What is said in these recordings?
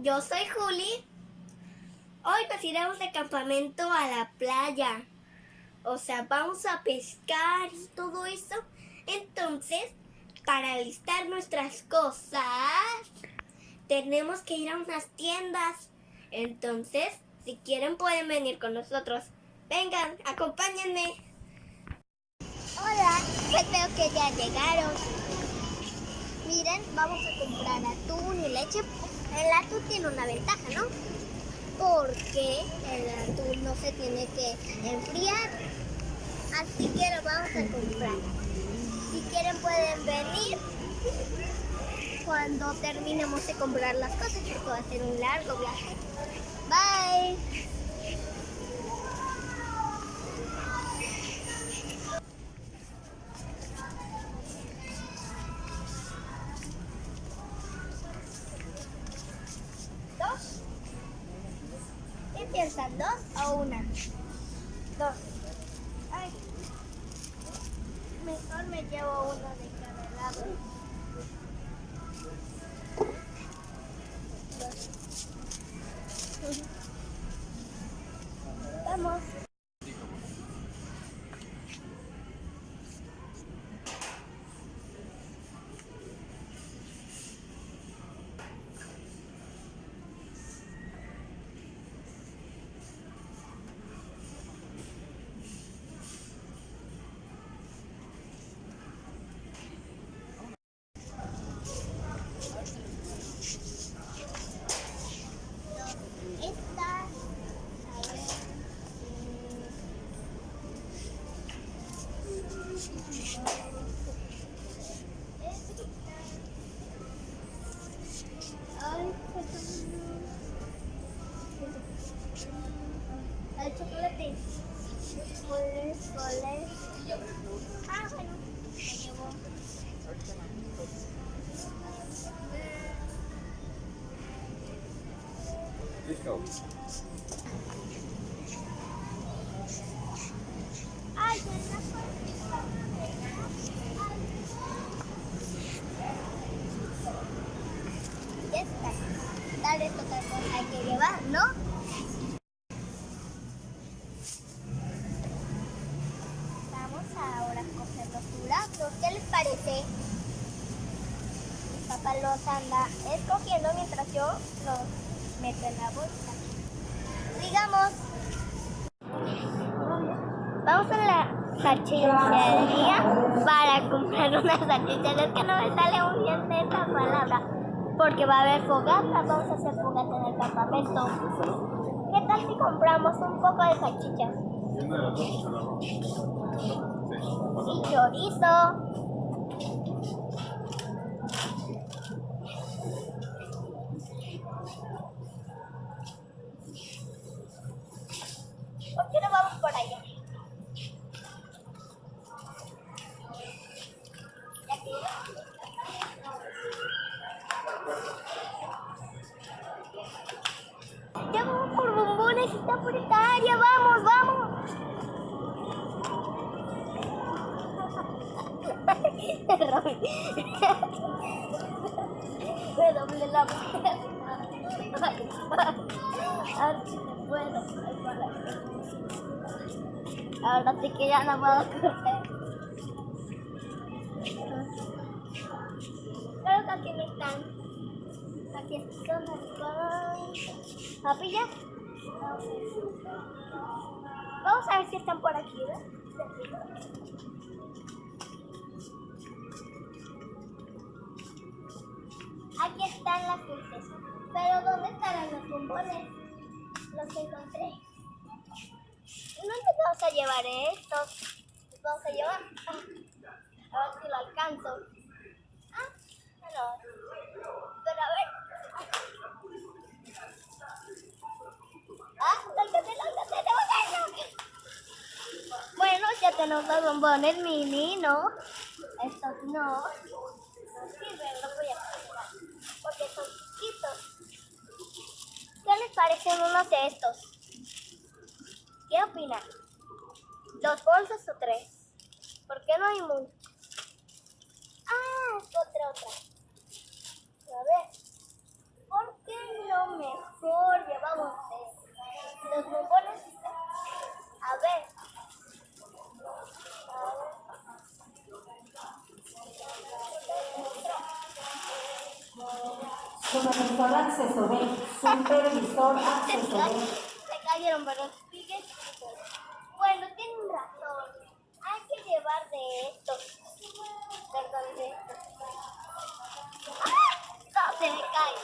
Yo soy Juli. Hoy nos iremos de campamento a la playa. O sea, vamos a pescar y todo eso. Entonces, para listar nuestras cosas, tenemos que ir a unas tiendas. Entonces, si quieren pueden venir con nosotros. Vengan, acompáñenme. Hola, pues veo que ya llegaron. Miren, vamos a comprar atún y leche. El atún tiene una ventaja, ¿no? Porque el atún no se tiene que enfriar. Así que lo vamos a comprar. Si quieren pueden venir cuando terminemos de comprar las cosas, porque va a ser un largo viaje. Bye. ¿Dos? ¿Qué piensan? ¿Dos o una? Dos. Ay. Mejor me llevo uno de cada lado. Dos. Vamos. Esta. A ver. Ay, el chocolate. ¿Cuál es? Ah, bueno. Me llevo. Ay, ya está. Dale, toca cosa hay que llevar, ¿no? Vamos ahora a coger los duraznos. ¿Qué les parece? Mi papá los anda escogiendo mientras yo los meto en la bolsa. Digamos, vamos a la salchichería para comprar unas salchichas. Es que no me sale muy bien esta palabra. Porque va a haber fogata, vamos a hacer fogata en el campamento. ¿Qué tal si compramos un poco de salchichas? Y chorizo. ¿Por qué no vamos por allá? Ya vamos por bombones, está por esta área, vamos, vamos. Me doblé la pierna. Bueno, ahora sí que ya no puedo correr. Creo que aquí no están. Aquí están las papillas. Vamos a ver si están por aquí, ¿verdad? Aquí están las dulces. Pero ¿dónde estarán los bombones? Los encontré. No nos vamos a llevar estos. Los vamos a llevar. A ver si lo alcanzo. Ah, no. Pero a ver. Ah, lárgate. Bueno, ya tenemos los bombones mini, ¿no? Estos no. No sirven, los voy a comprar. Porque son chiquitos. ¿Qué les parecen unos de estos? ¿Qué opinan? ¿2 bolsas o 3? ¿Por qué no hay mucho? Ah, otra. A ver. ¿Por qué lo mejor llevamos los bombones. A ver. Supervisor acceso B. Supervisor acceso B. Se cayeron, pero sigue. Bueno, tienen razón. Hay que llevar de estos. Perdón, de estos. ¡Ah! No, se me cae.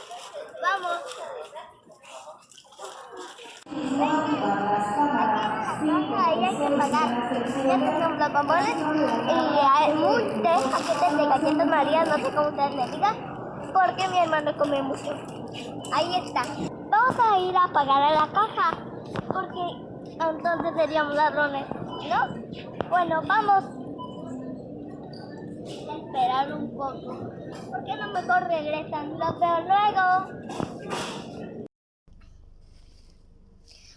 Vamos. Ahí hay que pagar. Ya tenemos los bombones y hay muchos paquetes de galletas María, no sé cómo ustedes le digan, porque mi hermano come mucho. Ahí está. Vamos a ir a pagar a la caja, porque entonces seríamos ladrones, ¿no? Bueno, vamos a esperar un poco. ¿Por qué no mejor regresan? Los veo luego.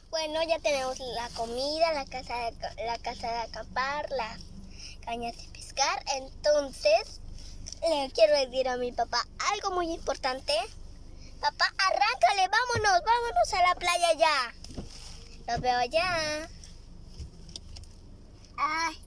Bueno, ya tenemos la comida, la casa de acampar, las cañas de pescar. Entonces, le quiero decir a mi papá algo muy importante. Papá, arráncale, vámonos a la playa ya. Los veo allá. Ay.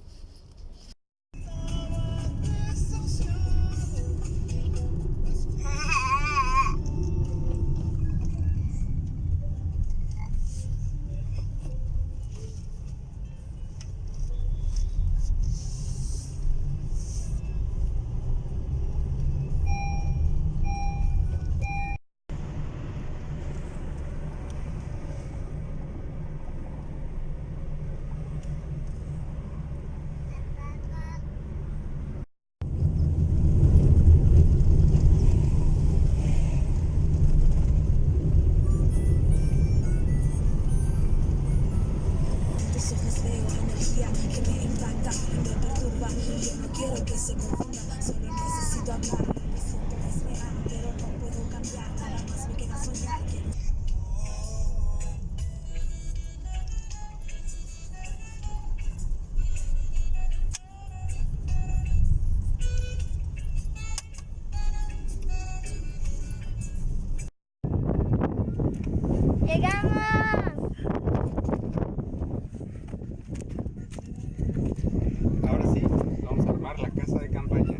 Ahora sí, vamos a armar la casa de campaña.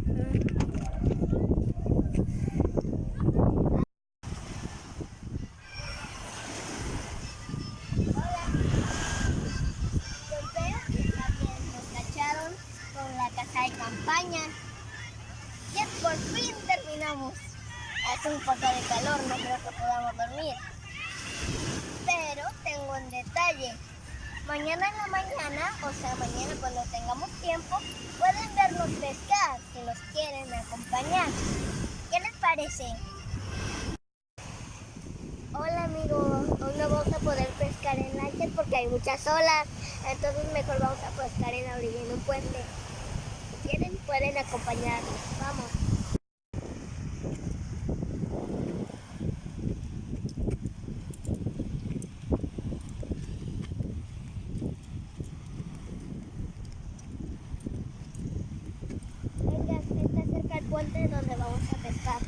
Con la casa de campaña. Ya por fin terminamos. Hace un poco de calor, no creo que podamos dormir. Pero tengo un detalle. Mañana en la mañana, o sea, mañana cuando tengamos tiempo, pueden vernos pescar si nos quieren acompañar. ¿Qué les parece? Hola amigos, hoy no vamos a poder pescar en lanchas porque hay muchas olas. Entonces mejor vamos a pescar en la orilla, en un puente. Si quieren, pueden acompañarnos. Vamos. Venga, está cerca el puente donde vamos a pescar.